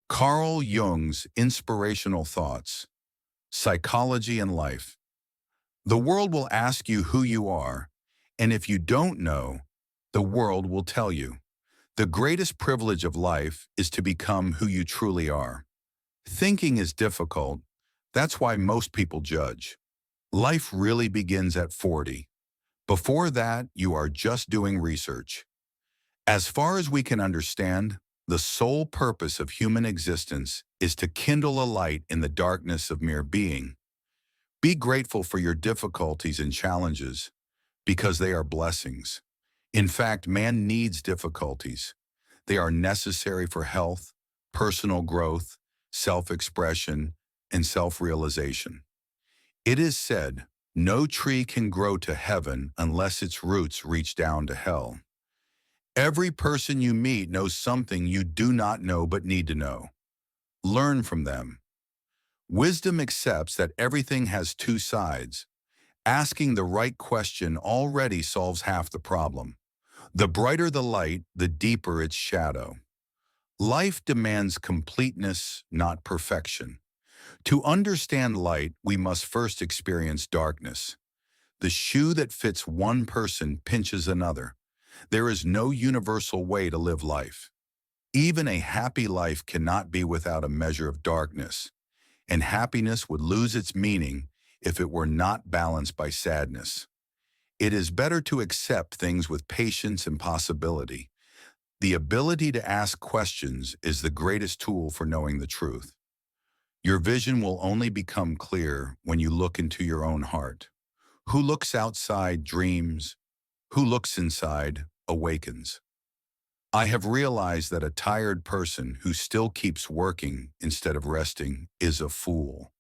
Carl Jung's Inspirational Thoughts, Psychology and Life. The world will ask you who you are, and if you don't know, the world will tell you. The greatest privilege of life is to become who you truly are. Thinking is difficult. That's why most people judge. Life really begins at 40. Before that, you are just doing research. As far as we can understand, the sole purpose of human existence is to kindle a light in the darkness of mere being. Be grateful for your difficulties and challenges, because they are blessings. In fact, man needs difficulties. They are necessary for health, personal growth, self-expression, and self-realization. It is said, no tree can grow to heaven unless its roots reach down to hell. Every person you meet knows something you do not know but need to know. Learn from them. Wisdom accepts that everything has two sides. Asking the right question already solves half the problem. The brighter the light, the deeper its shadow. Life demands completeness, not perfection. To understand light, we must first experience darkness. The shoe that fits one person pinches another. There is no universal way to live life. Even a happy life cannot be without a measure of darkness, and happiness would lose its meaning if it were not balanced by sadness. It is better to accept things with patience and possibility. The ability to ask questions is the greatest tool for knowing the truth. Your vision will only become clear when you look into your own heart. Who looks outside dreams. Who looks inside awakens. I have realized that a tired person who still keeps working instead of resting is a fool.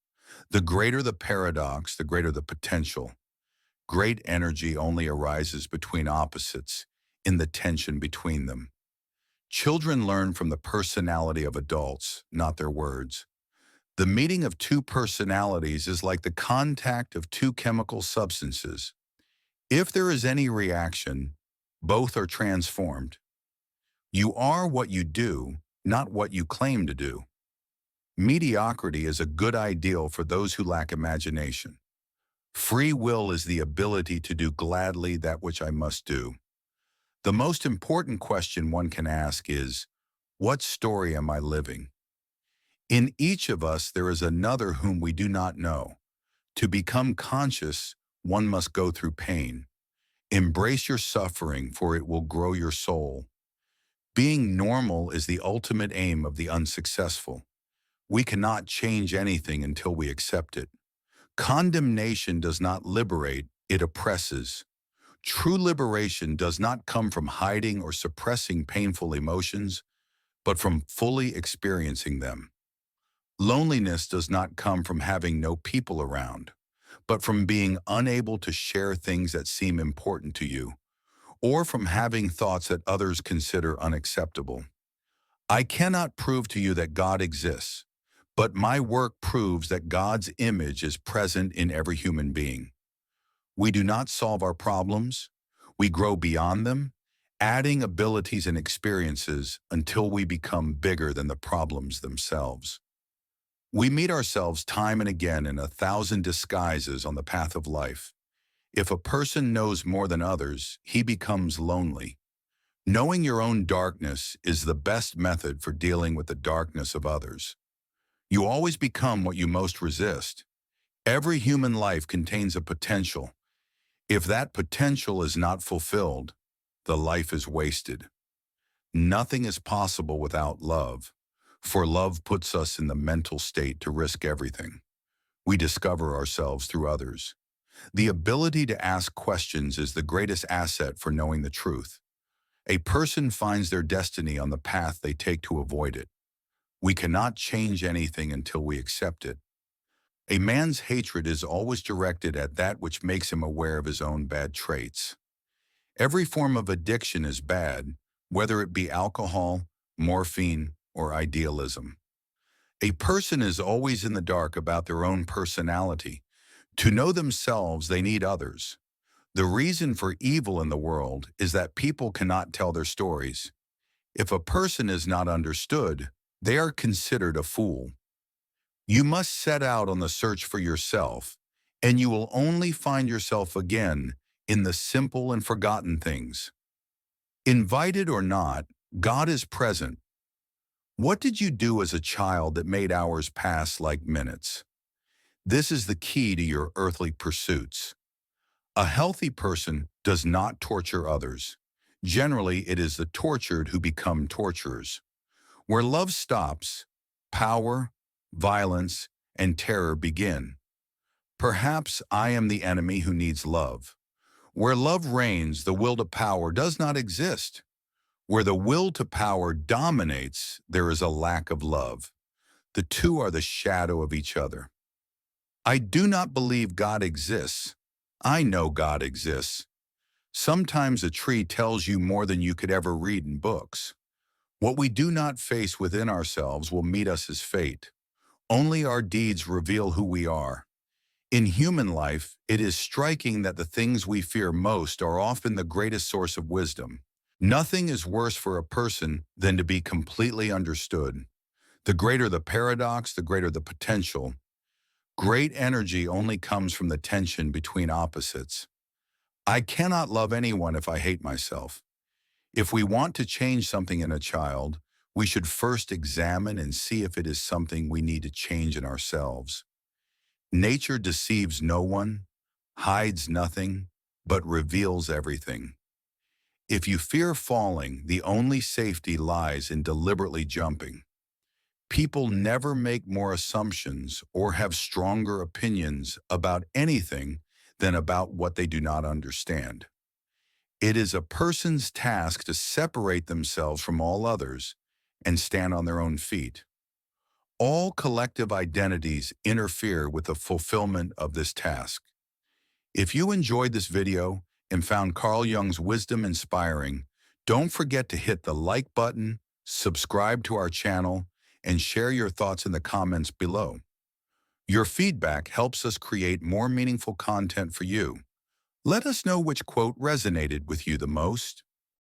The greater the paradox, the greater the potential. Great energy only arises between opposites, in the tension between them. Children learn from the personality of adults, not their words. The meeting of two personalities is like the contact of two chemical substances. If there is any reaction, both are transformed. You are what you do, not what you claim to do. Mediocrity is a good ideal for those who lack imagination. Free will is the ability to do gladly that which I must do. The most important question one can ask is, what story am I living? In each of us there is another whom we do not know. To become conscious, one must go through pain. Embrace your suffering, for it will grow your soul. Being normal is the ultimate aim of the unsuccessful. We cannot change anything until we accept it. Condemnation does not liberate, it oppresses. True liberation does not come from hiding or suppressing painful emotions, but from fully experiencing them. Loneliness does not come from having no people around, but from being unable to share things that seem important to you, or from having thoughts that others consider unacceptable. I cannot prove to you that God exists, but my work proves that God's image is present in every human being. We do not solve our problems, we grow beyond them, adding abilities and experiences until we become bigger than the problems themselves. We meet ourselves time and again in 1,000 disguises on the path of life. If a person knows more than others, he becomes lonely. Knowing your own darkness is the best method for dealing with the darkness of others. You always become what you most resist. Every human life contains a potential. If that potential is not fulfilled, the life is wasted. Nothing is possible without love, for love puts us in the mental state to risk everything. We discover ourselves through others. The ability to ask questions is the greatest asset for knowing the truth. A person finds their destiny on the path they take to avoid it. We cannot change anything until we accept it. A man's hatred is always directed at that which makes him aware of his own bad traits. Every form of addiction is bad, whether it be alcohol, morphine, or idealism. A person is always in the dark about their own personality. To know themselves, they need others. The reason for evil in the world is that people cannot tell their stories. If a person is not understood, they are considered a fool. You must set out on the search for yourself, and you will only find yourself again in the simple and forgotten things. Invited or not, God is present. What did you do as a child that made hours pass like minutes? This is the key to your earthly pursuits. A healthy person does not torture others. Generally, it is the tortured who become torturers. Where love stops, power, violence, and terror begin. Perhaps I am the enemy who needs love. Where love reigns, the will to power does not exist. Where the will to power dominates, there is a lack of love. The two are the shadow of each other. I do not believe God exists. I know God exists. Sometimes a tree tells you more than you could ever read in books. What we do not face within ourselves will meet us as fate. Only our deeds reveal who we are. In human life, it is striking that the things we fear most are often the greatest source of wisdom. Nothing is worse for a person than to be completely understood. The greater the paradox, the greater the potential. Great energy only comes from the tension between opposites. I cannot love anyone if I hate myself. If we want to change something in a child, we should first examine and see if it is something we need to change in ourselves. Nature deceives no one, hides nothing, but reveals everything. If you fear falling, the only safety lies in deliberately jumping. People never make more assumptions or have stronger opinions about anything than about what they do not understand. It is a person's task to separate themselves from all others and stand on their own feet. All collective identities interfere with the fulfillment of this task. If you enjoyed this video and found Carl Jung's wisdom inspiring, don't forget to hit the like button, subscribe to our channel, and share your thoughts in the comments below. Your feedback helps us create more meaningful content for you. Let us know which quote resonated with you the most.